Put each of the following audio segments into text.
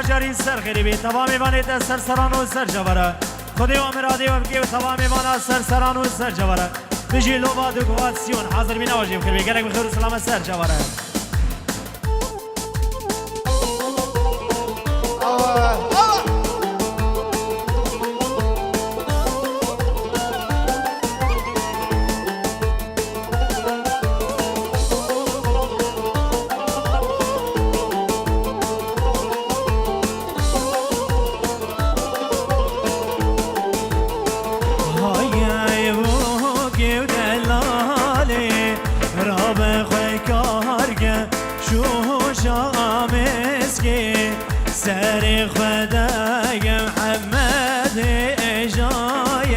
جاری سر خریبی تمام ایوانیت سر سران و سر جواره خودی و امراده و بگی و تمام ایوان سر سران و سر جواره بجی لوبا دو قوات سیون حاضر بی نواجیم خریبی گرک بخیر و سلام سر جواره سر خدای محمد اجای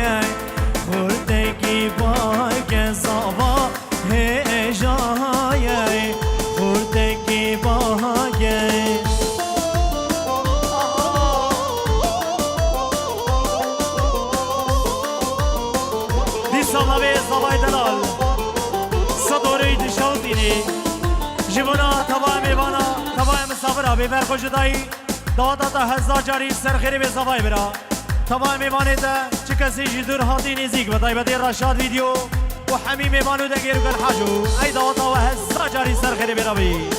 خوردگی باگ زوا اجای خوردگی باگ دی سالوی زوای دلال صدوری دشاوتینی جبونا تمام ایوانا تمام مسافر آبی برخوش دایی دادا تا هزار جاری سرخیری به زوای برا تمام میوانه ده چه کسی جدور هاتی نزیک بدای بدی رشاد ویدیو و همین میوانو ده گیرو گل حاجو ای دادا و هزار جاری سرخیری برا بی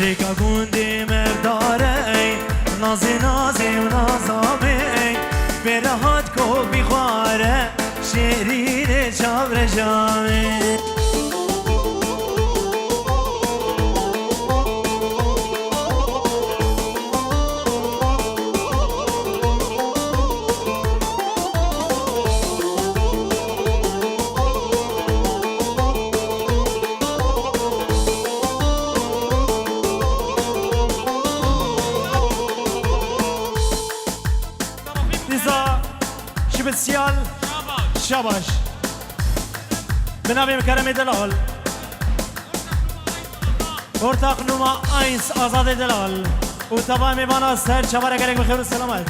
ریکا گوندی مرداره نازی نازی و نازامه به راحت کو بیخواره شیرین چاور جامه سپسیال شاباش بنابیم کرم دلال ارتاق نوما اینس آزاد دلال و تمام ایوانا سر چواره گرک بخیر و سلامت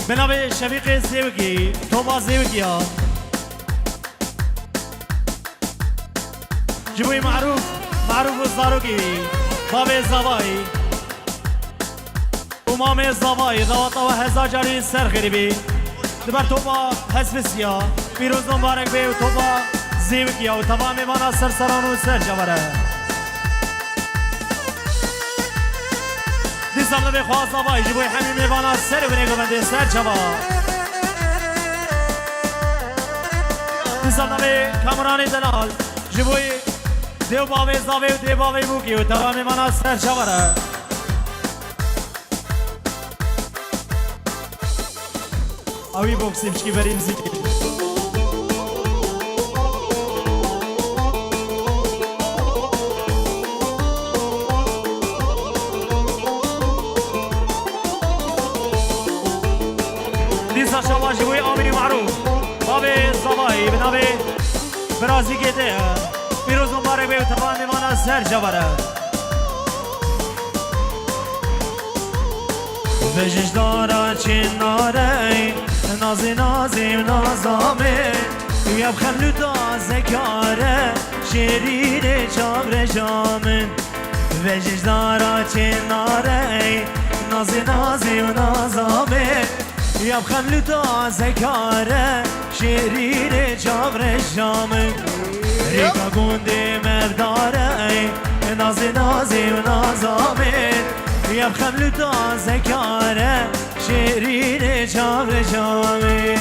بنابی شفیق زیوکی توبا زیوکی ها جبوی معروف و زاروکی باب زوایی امام زوای دواتا و هزار جاری سر خریبی دبر توبا حسب سیا پیروز مبارک بی و توبا زیوکیا و تمام ایوانا سر سران و سر جواره دیسان نبی خواه زوای جبوی همین ایوانا سر و بینگو بنده سر جوا دیسان نبی کامرانی دلال جبوی دیو باوی زاوی و دیو باوی بوکی و تمام ایوانا سر جواره اوی بوکسیم چکی بریم زیدی العريسة شواجي وي آمني معروف بابي الصباحي بنابي برازي كده بيروز مبارك بي وتفاهم ميوانا سر جبره بجش دارا چناره نازی نازی و نازامه یب خملو دا زکاره شیرین چاور جامن بجش دارا چناره نازی نازی و نازامه یب خملو دا زکاره شیرین چاور جامن ریکا گونده مرداره نازی نازی و نازامه يا بخملو تازه کاره شیرین چاور جامه